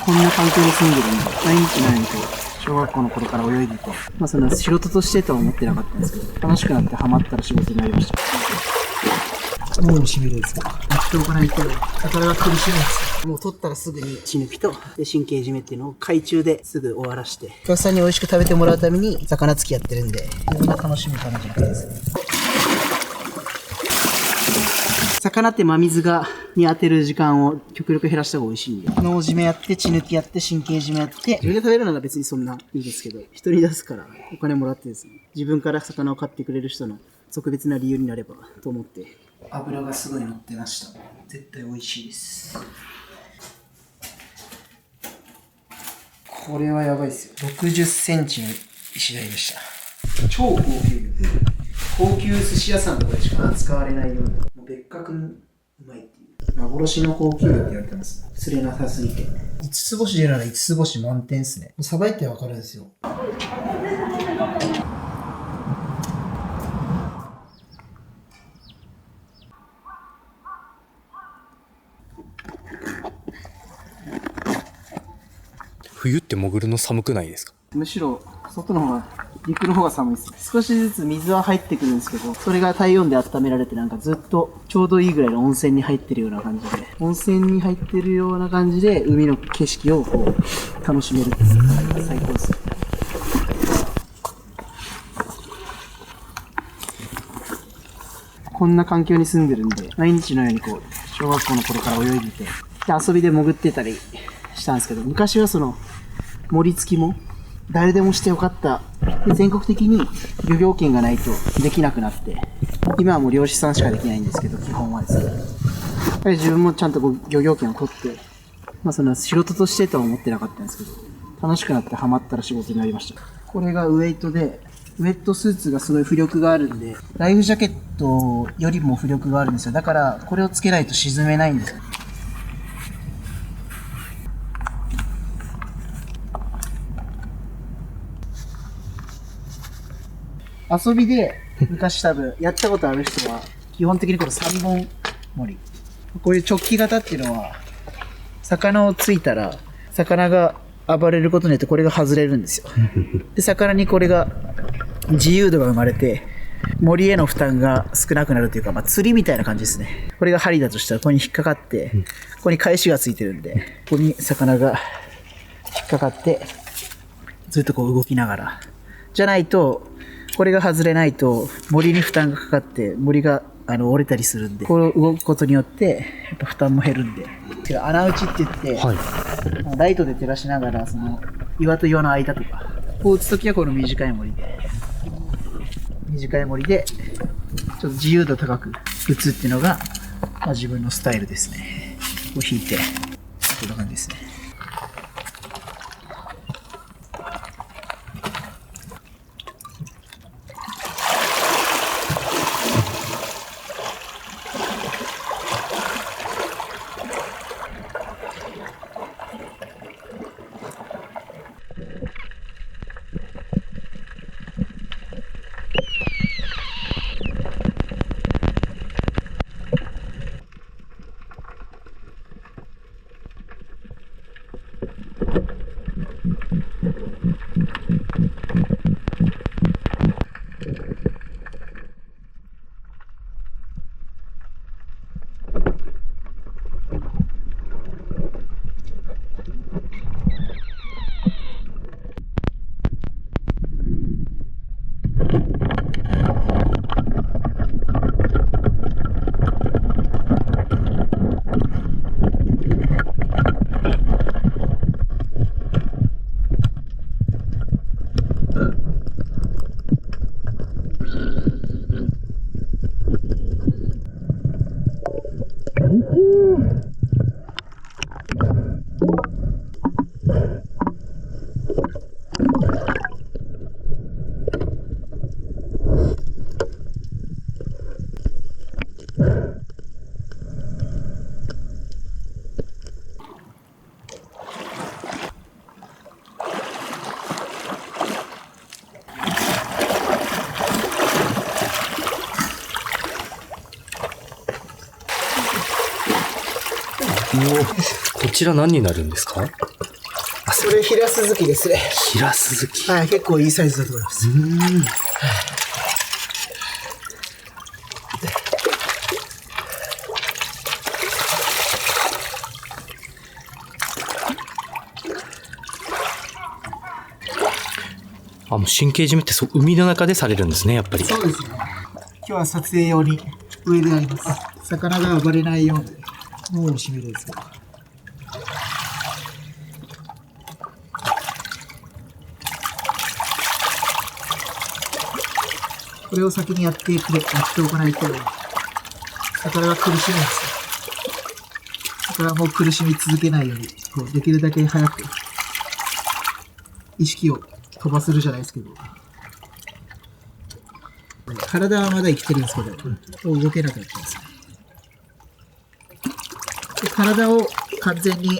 こんな環境に住んでるんで、毎日のようにこう、小学校の頃から泳いでて、その仕事としてとは思ってなかったんですけど、楽しくなってハマったら仕事になりました。脳に染みるんですけど、やっておかないと、魚が苦しいんですよ。もう取ったらすぐに血抜きと、で神経締めっていうのを海中ですぐ終わらして、お客さんに美味しく食べてもらうために魚つきやってるんで、自分が楽しむためじゃなくてですね。魚って真水に当てる時間を極力減らした方が美味しいんで。脳締めやって、血抜きやって、神経締めやって、自分で食べるなら別にそんないいですけど、人に出すからお金もらってですね、自分から魚を買ってくれる人の特別な理由になればと思って。油がすごい乗ってました。絶対美味しいです。これはやばいですよ。60センチの石鯛でした。超高級。高級寿司屋さんとかでしか扱われないような、もう別格にうまいっていう。幻の高級魚って言われてます。釣れなさすぎて。5つ星でなら5つ星満点ですね。さばいてわかるんですよ。冬って潜るの寒くないですか？むしろ外の方が陸の方が寒いです。少しずつ水は入ってくるんですけど、それが体温で温められてなんかずっとちょうどいいぐらいの温泉に入ってるような感じで、温泉に入ってるような感じで海の景色をこう楽しめるって最高です。こんな環境に住んでるんで、毎日のようにこう小学校の頃から泳いでて、で遊びで潜ってたりしたんですけど、昔はその盛り付きも誰でもしてよかった。で全国的に漁業権がないとできなくなって、今はもう漁師さんしかできないんですけど、基本はですね。やっぱり自分もちゃんと漁業権を取って、その仕事としてとは思ってなかったんですけど、楽しくなってハマったら仕事になりました。これがウエイトで、ウエットスーツがすごい浮力があるんで、ライフジャケットよりも浮力があるんですよ。だから、これをつけないと沈めないんですよ。遊びで昔多分やったことある人は基本的にこの3本盛り、こういうチョッキ型っていうのは魚をついたら魚が暴れることによってこれが外れるんですよ。で魚にこれが自由度が生まれて森への負担が少なくなるというか、釣りみたいな感じですね。これが針だとしたらここに引っかかって、ここに返しがついてるんで、ここに魚が引っかかってずっとこう動きながらじゃないと、これが外れないと森に負担がかかって森が折れたりするんで、これを動くことによってやっぱ負担も減るんで、穴打ちって言って、はい、ライトで照らしながらその岩と岩の間とかこう打つときはこの短い森でちょっと自由度高く打つっていうのが、自分のスタイルですね。こう引いてこんな感じですね。こちら何になるんですか？それヒラスズキですね。ヒラスズキ。はい、結構いいサイズだと思います。あ、もう神経締めって海の中でされるんですね、やっぱり。そうですね。今日は撮影用に上であります。魚が暴れないように脳を締めるんですけど。これを先にやっておかないと、魚が苦しむんですよ。魚も苦しみ続けないように、こうできるだけ早く意識を飛ばせるじゃないですけど、体はまだ生きてるんですけど、動けなくなってます。で、体を完全に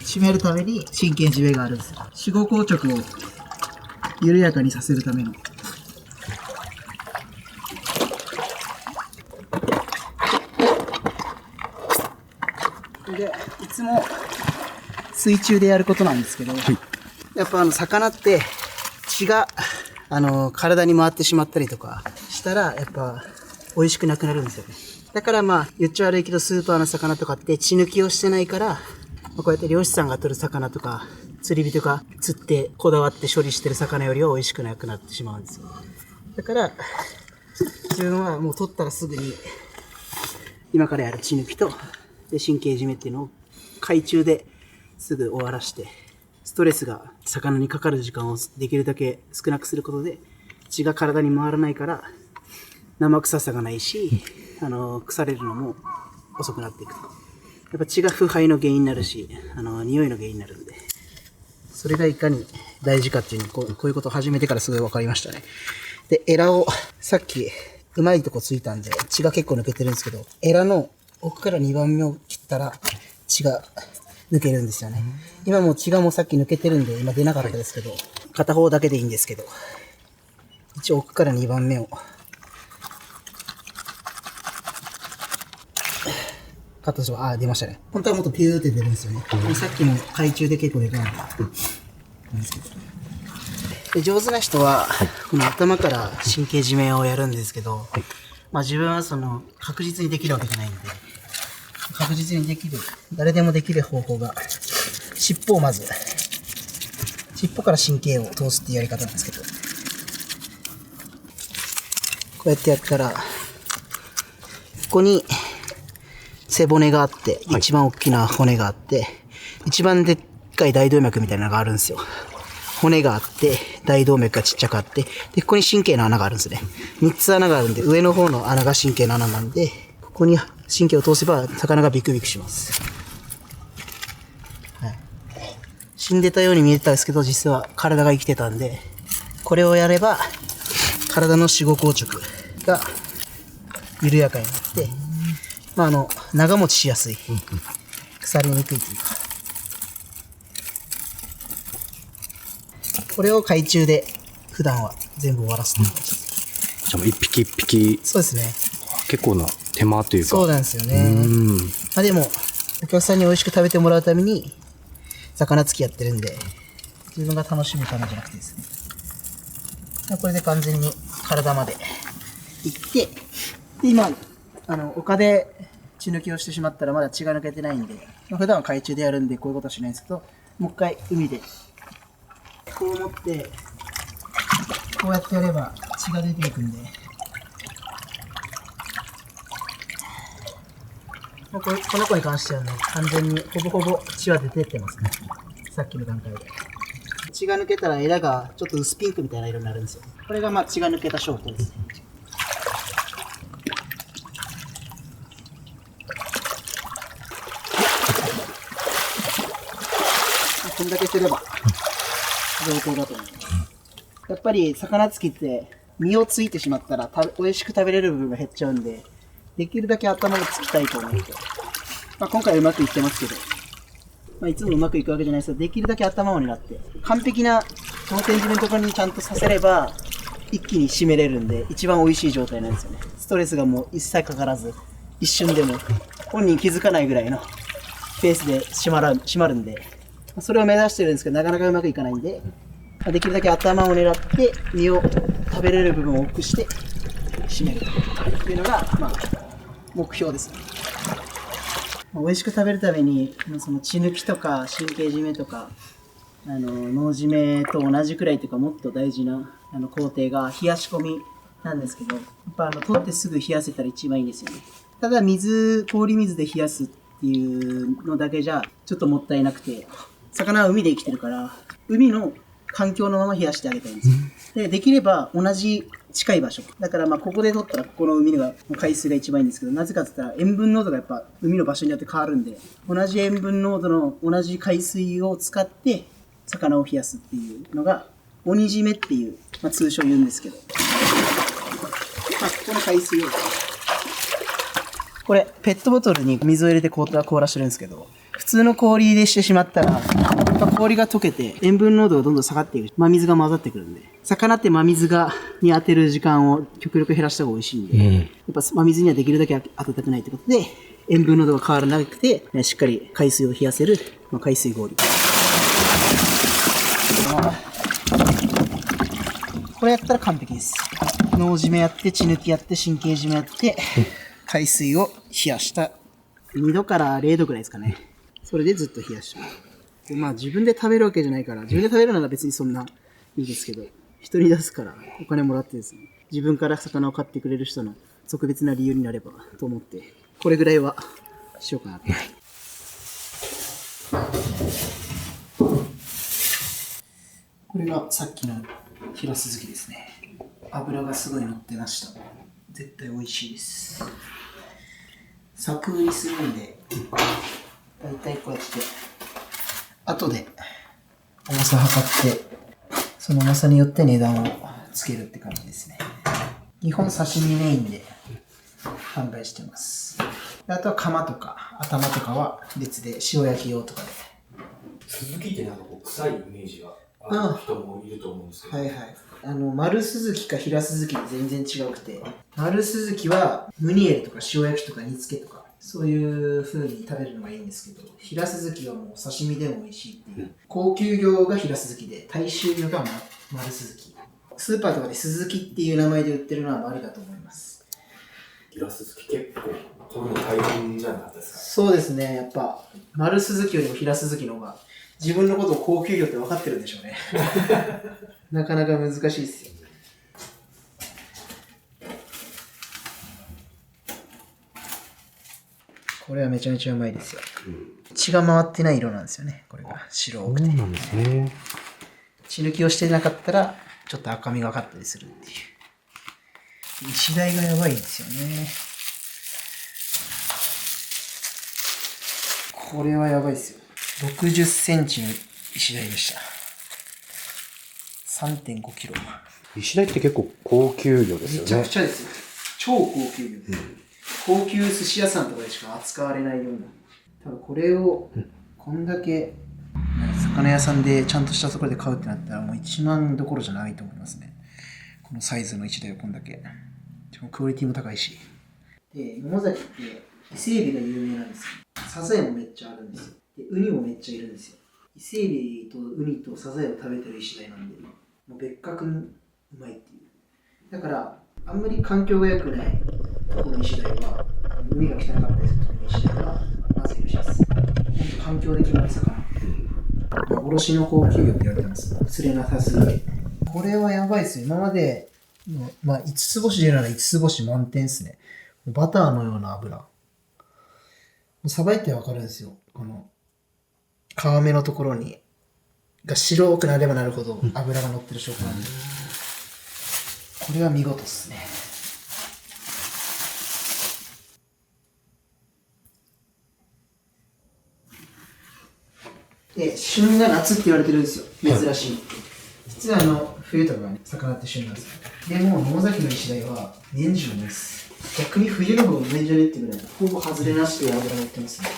締めるために神経締めがあるんですよ。死後硬直を緩やかにさせるための。で、いつも水中でやることなんですけど、やっぱ魚って血が体に回ってしまったりとかしたらやっぱ美味しくなくなるんですよね。だからまあ言っちゃ悪いけどスーパーの魚とかって血抜きをしてないから、こうやって漁師さんが取る魚とか釣り人が釣ってこだわって処理してる魚よりは美味しくなくなってしまうんですよ。だから自分はもう取ったらすぐに今からやる血抜きとで神経締めっていうのを海中ですぐ終わらして、ストレスが魚にかかる時間をできるだけ少なくすることで血が体に回らないから生臭さがないし、腐れるのも遅くなっていくと。やっぱ血が腐敗の原因になるし、匂いの原因になるんで、それがいかに大事かっていうのをこういうことを始めてからすごい分かりましたね。で、エラをさっきうまいとこついたんで血が結構抜けてるんですけど、エラの奥から2番目を切ったら血が抜けるんですよね。今もう血がもうさっき抜けてるんで今出なかったですけど、片方だけでいいんですけど、一応奥から2番目をカットすれば、出ましたね。本当はもっとピューって出るんですよね。さっきの海中で結構出たんですけど。で、上手な人は、この頭から神経締めをやるんですけど、まあ自分は確実にできるわけじゃないんで、確実にできる、誰でもできる方法が、尻尾をまず、尻尾から神経を通すっていうやり方なんですけど、こうやってやったら、ここに背骨があって、一番大きな骨があって、一番でっかい大動脈みたいなのがあるんですよ。骨があって、大動脈がちっちゃくあって、で、ここに神経の穴があるんですね。3つ穴があるんで、上の方の穴が神経の穴なんで、ここに神経を通せば魚がビクビクします。はい、死んでたように見えてたんですけど、実は体が生きてたんで、これをやれば体の死後硬直が緩やかになって、まあ長持ちしやすい、腐りにくいというか、これを海中で普段は全部終わらせてる感じです。じゃあもう一匹一匹。そうですね。結構な手間というか。そうなんですよね。まあでも、お客さんに美味しく食べてもらうために、魚付きやってるんで、自分が楽しむためじゃなくてですね。これで完全に体までいって、で、今、丘で血抜きをしてしまったらまだ血が抜けてないんで、まあ、普段は海中でやるんでこういうことはしないんですけど、もう一回海で、こう持って、こうやってやれば血が出ていくんで、この子に関してはね、完全にほぼほぼ血は出てってますね。さっきの段階で。血が抜けたらエラがちょっと薄ピンクみたいな色になるんですよ。これがまあ血が抜けた証拠ですね。これだけすれば上等だと思います。やっぱり魚つきって身をついてしまったら美味しく食べれる部分が減っちゃうんで、できるだけ頭をつきたいと思って、まあ、今回うまくいってますけど、まあ、いつもうまくいくわけじゃないですけど、できるだけ頭を狙って、完璧な当店締めのところにちゃんとさせれば、一気に締めれるんで、一番美味しい状態なんですよね。ストレスがもう一切かからず、一瞬でも、本人気づかないぐらいのペースで締まるんで、それを目指してるんですけど、なかなかうまくいかないんで、できるだけ頭を狙って身を食べれる部分を多くして締めるというのが、目標ですね。美味しく食べるために、その血抜きとか神経締めとか、脳締めと同じくらいというか、もっと大事な工程が冷やし込みなんですけど、やっぱ取ってすぐ冷やせたら一番いいんですよね。ただ氷水で冷やすっていうのだけじゃちょっともったいなくて、魚は海で生きてるから、海の環境のまま冷やしてあげたいんですよ。できれば同じ近い場所。だからここで取ったらここの海の海水が一番いいんですけど、なぜかって言ったら塩分濃度がやっぱ海の場所によって変わるんで、同じ塩分濃度の同じ海水を使って魚を冷やすっていうのが、鬼締めっていう、通称言うんですけど、ここの海水を、これペットボトルに水を入れて凍らしてるんですけど、普通の氷でしてしまったら、氷が溶けて塩分濃度がどんどん下がっていく。真水が混ざってくるんで。魚って真水に当てる時間を極力減らした方が美味しいんで、やっぱ真水にはできるだけ当てたくないってことで、塩分濃度が変わらなくて、しっかり海水を冷やせる、海水氷。これやったら完璧です。脳締めやって、血抜きやって、神経締めやって、海水を冷やした2度から0度くらいですかね。それでずっと冷やしてで自分で食べるわけじゃないから、自分で食べるなら別にそんないいですけど、人に出すからお金もらってですね、自分から魚を買ってくれる人の特別な理由になればと思って、これぐらいはしようかなと。これがさっきのヒラスズキですね。油がすごい乗ってました。絶対美味しいです。作売りするんで、だいたいこうやって後で重さ測って、その重さによって値段をつけるって感じですね。基本刺身メインで販売してます。あとはカマとか頭とかは別で塩焼き用とかで。スズキってなんか臭いイメージがある人もいると思うんですけど。はいはい。丸スズキかヒラスズキで全然違くて、丸スズキはムニエルとか塩焼きとか煮付けとか、そういう風に食べるのがいいんですけど、ヒラスズキはもう刺身でも美味しいっていう。高級魚がヒラスズキで、大衆魚が丸スズキ。スーパーとかでスズキっていう名前で売ってるのは丸だと思います。ヒラスズキ結構取るの大変じゃなかったですか？そうですね。やっぱ丸スズキよりもヒラスズキの方が自分のことを高級魚って分かってるんでしょうね。なかなか難しいですよ。これはめちゃめちゃうまいですよ。血が回ってない色なんですよね。これが白多くて。そうなんですね。血抜きをしてなかったらちょっと赤みがかったりするっていう。石鯛がやばいんですよね。これはやばいですよ。60センチの石鯛でした。3.5 キロ。石鯛って結構高級魚ですよね。めちゃくちゃですよ。超高級魚です。高級寿司屋さんとかでしか扱われないような。多分これをこんだけ魚屋さんでちゃんとしたところで買うってなったらもう1万どころじゃないと思いますね。このサイズの石鯛をこんだけ。クオリティも高いし。で、野崎って伊勢海老が有名なんですよ。サザエもめっちゃあるんですよ。で、ウニもめっちゃいるんですよ。伊勢海老とウニとサザエを食べてる石鯛なんで、もう別格にうまいっていう。だから、あんまり環境が良くないところの石鯛は、海が汚かったりするところの石鯛はまずいらしいです。環境で決まる魚。幻の高級魚って言われてます。釣れなさすぎて。これはやばいですよ。今までの、5つ星でなら5つ星満点ですね。バターのような油。さばいてわかるんですよ。この皮目のところにが白くなればなるほど油が乗ってる証拠なんで、これは見事ですね。で、旬が夏って言われてるんですよ。珍しい。実は冬とかね、魚って旬なんですよ。でも、野崎の石鯛は年中です。逆に冬の方がうめえんじゃねってぐらい、ほぼ外れなしで油乗ってますね。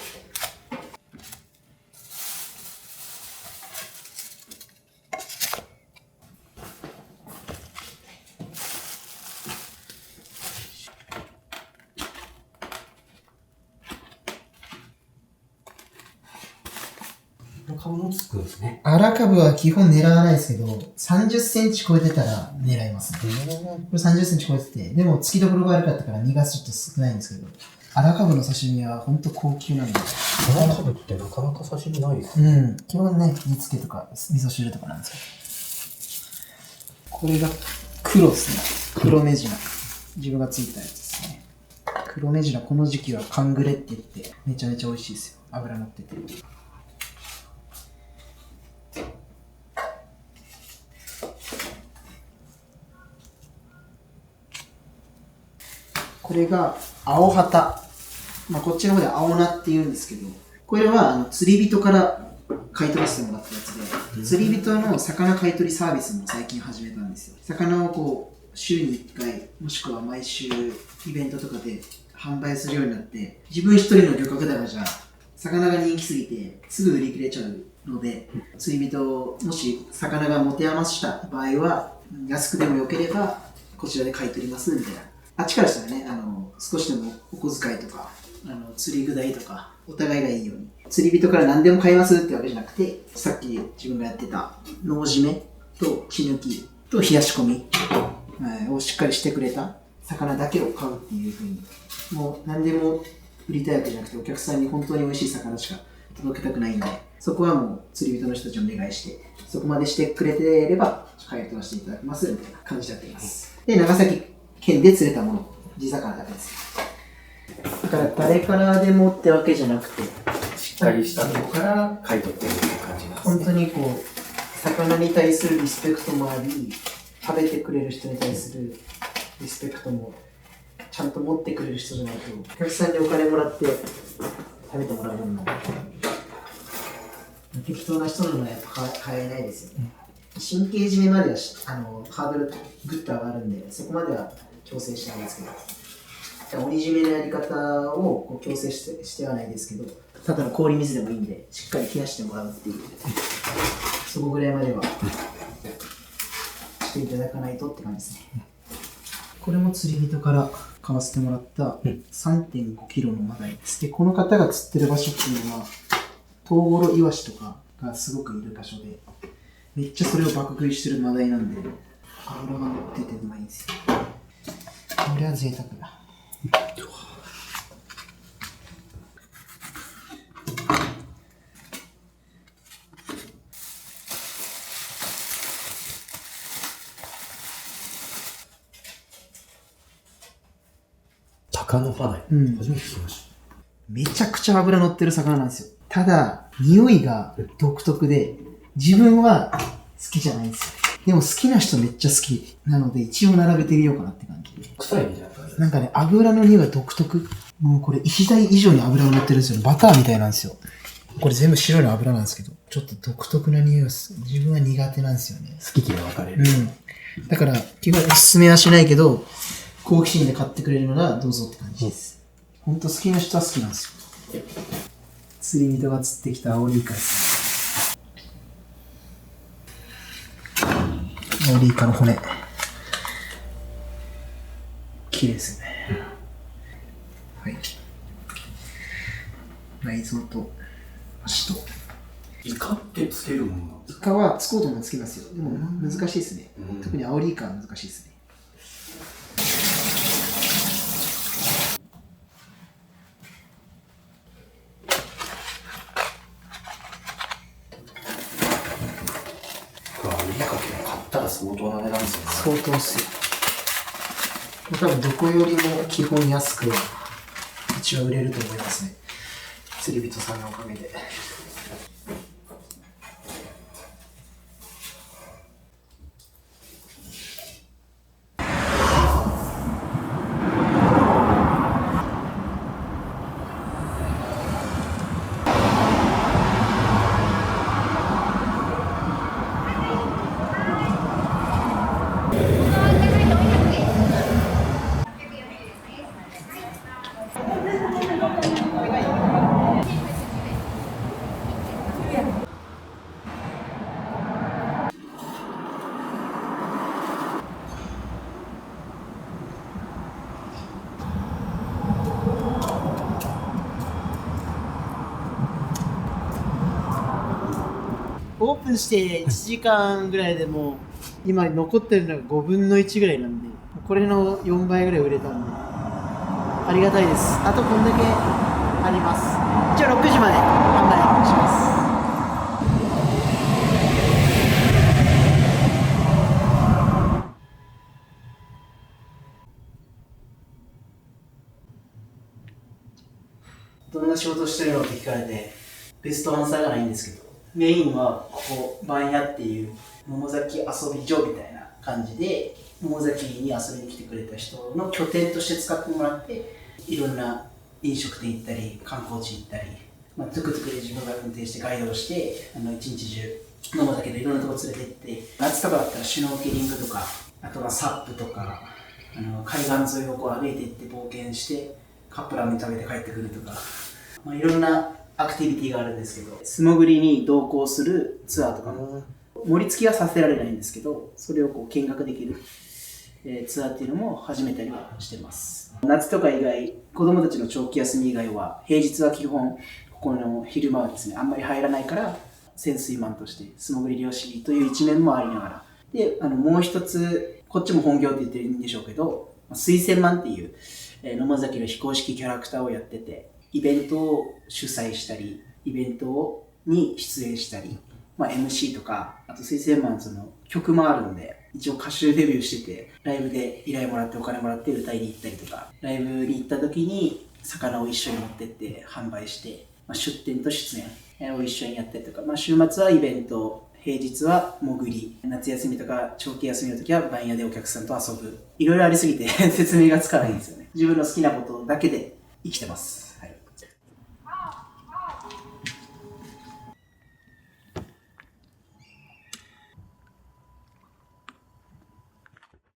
株もつくんですね。荒株は基本狙わないですけど、30センチ超えてたら狙いますね。これ30センチ超えてて、でも付きどころが悪かったから身がちょっと少ないんですけど、荒株の刺身はほんと高級なんで。荒株ってなかなか刺身ないですね。うん。基本ね、煮付けとか味噌汁とかなんですけど。これが黒ですね。黒目白。自分がついたやつですね。黒目白、この時期はカングレって言って、めちゃめちゃ美味しいですよ。脂乗ってて。これが青旗。まあ、こっちの方で青菜って言うんですけど、これは釣り人から買い取らせてもらったやつで、釣り人の魚買い取りサービスも最近始めたんですよ。魚をこう、週に1回、もしくは毎週イベントとかで販売するようになって、自分一人の漁獲高じゃ、魚が人気すぎて、すぐ売り切れちゃうので、釣り人、もし魚が持て余した場合は、安くでもよければ、こちらで買い取りますみたいな。あっちからしたらね、少しでもお小遣いとか、釣り具代とか、お互いがいいように。釣り人から何でも買いますってわけじゃなくて、さっき自分がやってた、脳締めと血抜きと冷やし込みをしっかりしてくれた魚だけを買うっていう風に。もう何でも売りたいわけじゃなくて、お客さんに本当に美味しい魚しか届けたくないんで、そこはもう釣り人の人たちにお願いして、そこまでしてくれていれば、買い取らせていただきますみたいな感じでやっています。で、長崎県で釣れたもの、地魚だけです。だから誰からでもってわけじゃなくて、しっかりしたとこから買い取ってるっていう感じなんですね。本当にこう、魚に対するリスペクトもあり、食べてくれる人に対するリスペクトもちゃんと持ってくれる人じゃないと、お客さんにお金もらって食べてもらうものなんで、適当な人なのはやっぱ買えないですよね。神経締めまではハードルグッと上がるんで、そこまでは強制しないんですけど、鬼締めのやり方をこう強制してはないですけど、ただの氷水でもいいんで、しっかり冷やしてもらうっていう、そこぐらいまではしていただかないとって感じですね。これも釣り人から買わせてもらった 3.5 キロのマダイです。で、この方が釣ってる場所っていうのは、トウゴロイワシとかがすごくいる場所で、めっちゃそれを爆食いしてるマダイなんで、脂が乗っててうまいんですよ。これは贅沢だ。鷹の花火、初めて聞きました。めちゃくちゃ脂乗ってる魚なんですよ。ただ、匂いが独特で、自分は好きじゃないんですよ。でも好きな人めっちゃ好き。なので一応並べてみようかなって感じ。臭いみたいな感じ。なんかね、油の匂いが独特。もうこれ石鯛以上に油が乗ってるんですよ。バターみたいなんですよ。これ全部白いの油なんですけど、ちょっと独特な匂いが自分は苦手なんですよね。好き嫌い分かれる。だから、基本おすすめはしないけど、好奇心で買ってくれるならどうぞって感じです。ほんと好きな人は好きなんですよ。釣り人が釣ってきたアオリイカです。アオリイカの骨。綺麗ですね。はい。内臓と足と。イカってつけるものなんですか？イカはつこうともつけますよ。でも難しいですね。特にアオリイカは難しいですね。相当な値段ですよね。相当っすよ。多分どこよりも基本安くはうちは売れると思いますね。釣り人さんのおかげで。オープンして1時間ぐらいでもう今残ってるのが5分の1ぐらいなんで、これの4倍ぐらい売れたんでありがたいです。あとこんだけあります。一応6時まで販売します。どんな仕事してるのって聞かれてベストアンサーがないんですけど、メインはここ番屋っていう桃崎遊び場みたいな感じで、桃崎に遊びに来てくれた人の拠点として使ってもらって、いろんな飲食店行ったり観光地行ったり、トゥクトゥクで自分が運転してガイドをして一日中桃崎のいろんなとこ連れて行って、夏とかだったらシュノーケリングとか、あとはサップとか海岸沿いをこう歩いて行って冒険してカップラーメン食べて帰ってくるとか、いろんなアクティビティがあるんですけど、素潜りに同行するツアーとかも盛り付けはさせられないんですけど、それをこう見学できる、ツアーっていうのも始めたりはしてます。夏とか以外、子供たちの長期休み以外は平日は基本ここの昼間はですねあんまり入らないから、潜水マンとして素潜り漁師という一面もありながら、でもう一つこっちも本業って言ってるんでしょうけど、水仙マンっていう野間崎の非公式キャラクターをやってて、イベントを主催したり、イベントに出演したり、MC とか、あと水仙マンズの曲もあるので、一応歌手デビューしてて、ライブで依頼もらってお金もらって歌いに行ったりとか、ライブに行った時に魚を一緒に持ってって販売して、出店と出演を一緒にやったりとか、週末はイベント、平日は潜り、夏休みとか長期休みの時は番屋でお客さんと遊ぶ。いろいろありすぎて説明がつかないんですよね。自分の好きなことだけで生きてます。